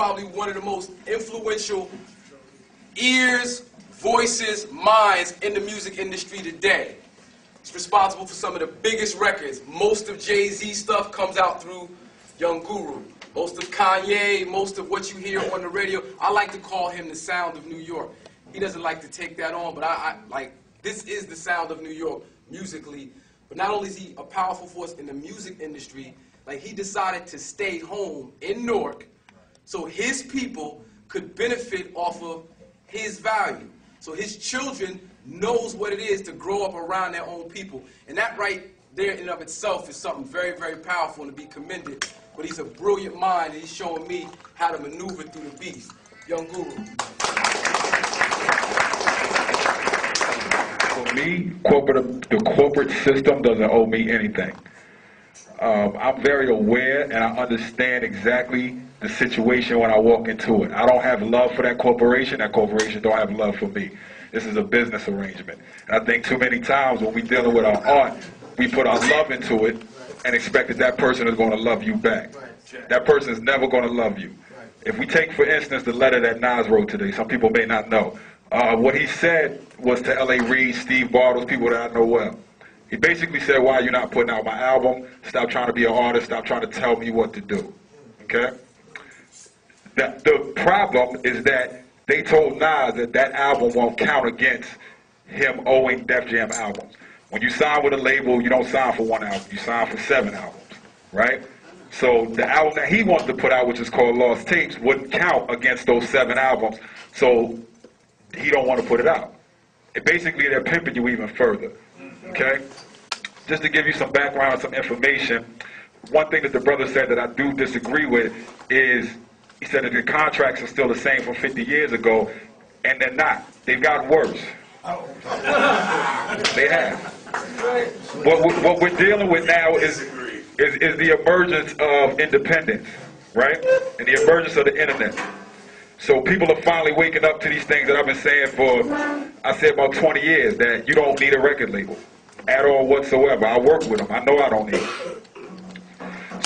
probably one of the most influential ears, voices, minds in the music industry today. He's responsible for some of the biggest records. Most of Jay-Z stuff comes out through Young Guru. Most of Kanye, most of what you hear on the radio, I like to call him the sound of New York. He doesn't like to take that on, but this is the sound of New York musically. But not only is he a powerful force in the music industry, like he decided to stay home in Newark so his people could benefit off of his value. So his children knows what it is to grow up around their own people. And that right there in and of itself is something very, very powerful and to be commended. But he's a brilliant mind, and he's showing me how to maneuver through the beast. Young Guru. For me, the corporate system doesn't owe me anything. I'm very aware and I understand exactly the situation when I walk into it. I don't have love for that corporation don't have love for me. This is a business arrangement. And I think too many times when we're dealing with our art, we put our love into it and expect that person is going to love you back. That person is never going to love you. If we take, for instance, the letter that Nas wrote today, some people may not know. What he said was to L.A. Reid, Steve Bartles, people that I know well. He basically said, why are you not putting out my album? Stop trying to be an artist. Stop trying to tell me what to do. Okay? The problem is that they told Nas that that album won't count against him owing Def Jam albums. When you sign with a label, you don't sign for one album. You sign for 7 albums, right? So the album that he wants to put out, which is called Lost Tapes, wouldn't count against those 7 albums. So he don't want to put it out. Basically, they're pimping you even further. Okay? Just to give you some background and some information, one thing that the brother said that I do disagree with is, he said that the contracts are still the same from 50 years ago, and they're not. They've gotten worse. They have. What we're dealing with now is the emergence of independence, right? And the emergence of the internet. So people are finally waking up to these things that I've been saying for, I say about 20 years, that you don't need a record label at all whatsoever. I work with them. I know I don't need it.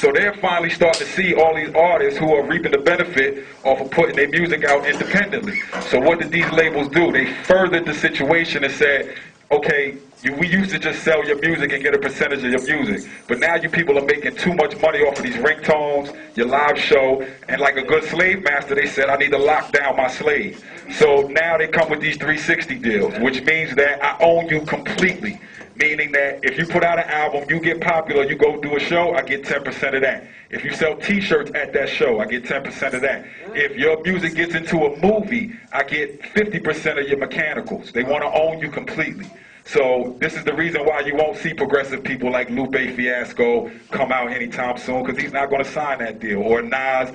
So they're finally starting to see all these artists who are reaping the benefit off of putting their music out independently. So what did these labels do? They furthered the situation and said, okay, we used to just sell your music and get a percentage of your music, but now you people are making too much money off of these ringtones, your live show, and like a good slave master, they said, I need to lock down my slave. So now they come with these 360 deals, which means that I own you completely. Meaning that if you put out an album, you get popular, you go do a show, I get 10% of that. If you sell t-shirts at that show, I get 10% of that. If your music gets into a movie, I get 50% of your mechanicals. They want to own you completely. So this is the reason why you won't see progressive people like Lupe Fiasco come out anytime soon, because he's not going to sign that deal. Or Nas,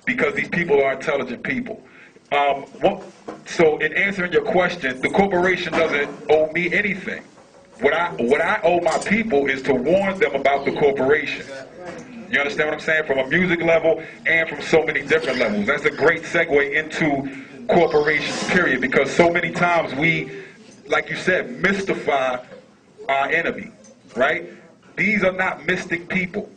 because these people are intelligent people. So in answering your question, the corporation doesn't owe me anything. What I owe my people is to warn them about the corporation. You understand what I'm saying? From a music level and from so many different levels. That's a great segue into corporations, period, because so many times we, like you said, mystify our enemy, right? These are not mystic people.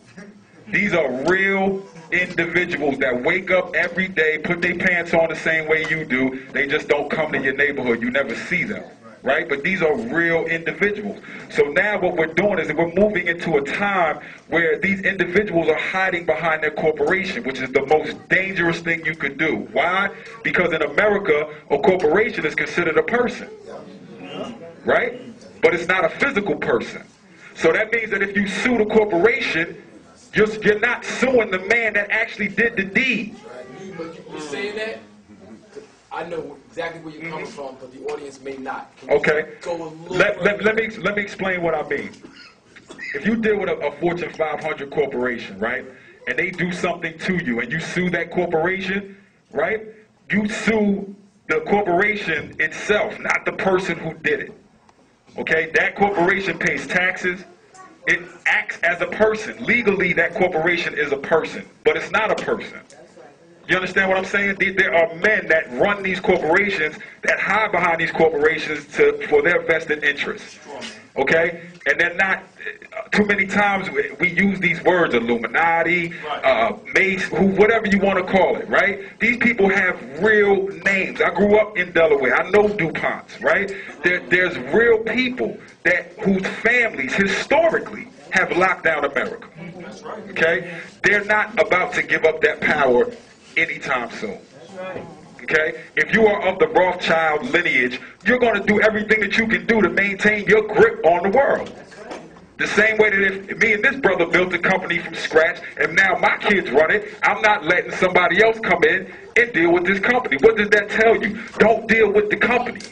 These are real individuals that wake up every day, put their pants on the same way you do. They just don't come to your neighborhood. You never see them. Right? But these are real individuals. So now what we're doing is that we're moving into a time where these individuals are hiding behind their corporation, which is the most dangerous thing you could do. Why? Because in America, a corporation is considered a person. Right? But it's not a physical person. So that means that if you sue the corporation, you're not suing the man that actually did the deed. You're saying that? I know exactly where you're coming from, but the audience may not. Okay. Let me explain what I mean. If you deal with a Fortune 500 corporation, right, and they do something to you, and you sue that corporation, right, you sue the corporation itself, not the person who did it. Okay? That corporation pays taxes. It acts as a person. Legally, that corporation is a person, but it's not a person. You understand what I'm saying? There are men that run these corporations, that hide behind these corporations for their vested interests. okay? And they're not, too many times we use these words, Illuminati, Mace, whatever you want to call it, right? These people have real names. I grew up in Delaware. I know DuPonts, right? There's real people whose families historically have locked down America, okay? They're not about to give up that power anytime soon. Okay? If you are of the Rothschild lineage, you're going to do everything that you can do to maintain your grip on the world. The same way that if me and this brother built a company from scratch and now my kids run it, I'm not letting somebody else come in and deal with this company. What does that tell you? Don't deal with the company.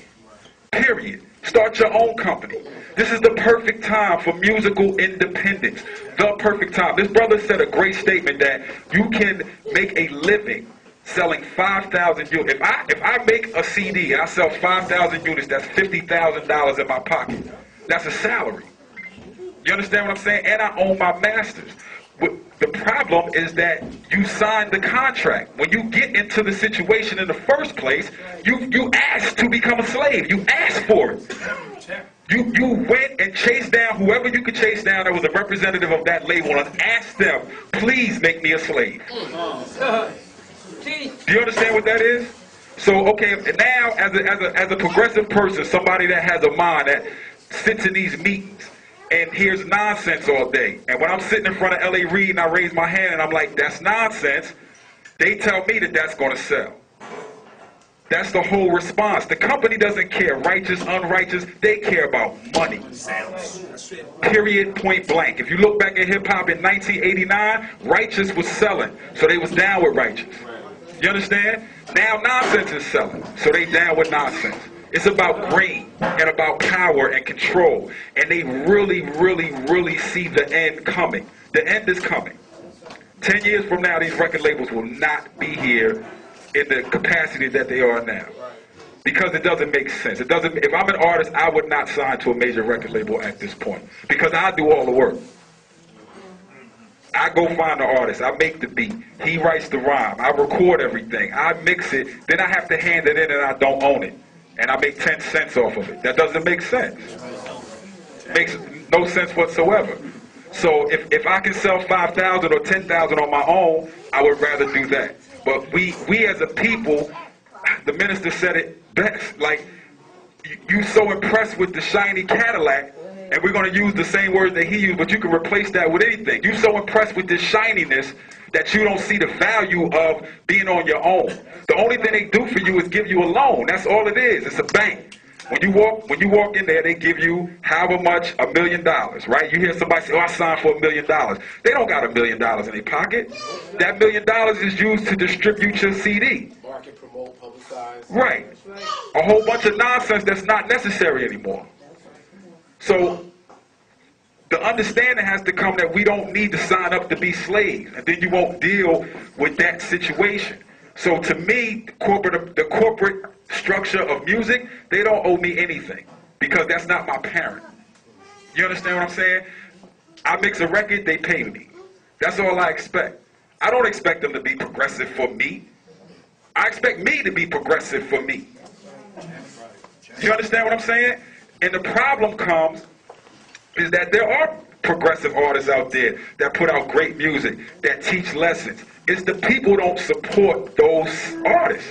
Period. Start your own company. This is the perfect time for musical independence. The perfect time. This brother said a great statement that you can make a living selling 5,000 units. If I make a CD and I sell 5,000 units, that's $50,000 in my pocket. That's a salary. You understand what I'm saying? And I own my masters. The problem is that you signed the contract. When you get into the situation in the first place, you asked to become a slave. You asked for it. You went and chased down whoever you could chase down that was a representative of that label and asked them, please make me a slave. Do you understand what that is? So, okay, now as a progressive person, somebody that has a mind that sits in these meetings and hears nonsense all day, and when I'm sitting in front of L.A. Reid and I raise my hand and I'm like, that's nonsense, they tell me that that's going to sell. That's the whole response. The company doesn't care, righteous, unrighteous, they care about money. Period, point blank. If you look back at hip-hop in 1989, righteous was selling, so they was down with righteous. You understand? Now nonsense is selling, so they down with nonsense. It's about greed and about power and control. And they really, really, really see the end coming. The end is coming. 10 years from now, these record labels will not be here in the capacity that they are now. Because it doesn't make sense. It doesn't. If I'm an artist, I would not sign to a major record label at this point. Because I do all the work. I go find the artist, I make the beat, he writes the rhyme, I record everything, I mix it, then I have to hand it in and I don't own it. And I make 10 cents off of it. That doesn't make sense. Makes no sense whatsoever. So if I can sell 5,000 or 10,000 on my own, I would rather do that. But we as a people, the minister said it best, like, you so impressed with the shiny Cadillac, and we're going to use the same words that he used, but you can replace that with anything. You're so impressed with this shininess that you don't see the value of being on your own. The only thing they do for you is give you a loan. That's all it is. It's a bank. When you walk in there, they give you however much, $1 million, right? You hear somebody say, oh, I signed for $1 million. They don't got $1 million in their pocket. That $1 million is used to distribute your CD. Market, promote, publicize. Right. A whole bunch of nonsense that's not necessary anymore. So the understanding has to come that we don't need to sign up to be slaves, and then you won't deal with that situation. So to me, the corporate structure of music, they don't owe me anything because that's not my parent. You understand what I'm saying? I mix a record, they pay me. That's all I expect. I don't expect them to be progressive for me. I expect me to be progressive for me. You understand what I'm saying? And the problem comes is that there are progressive artists out there that put out great music, that teach lessons. It's the people who don't support those artists.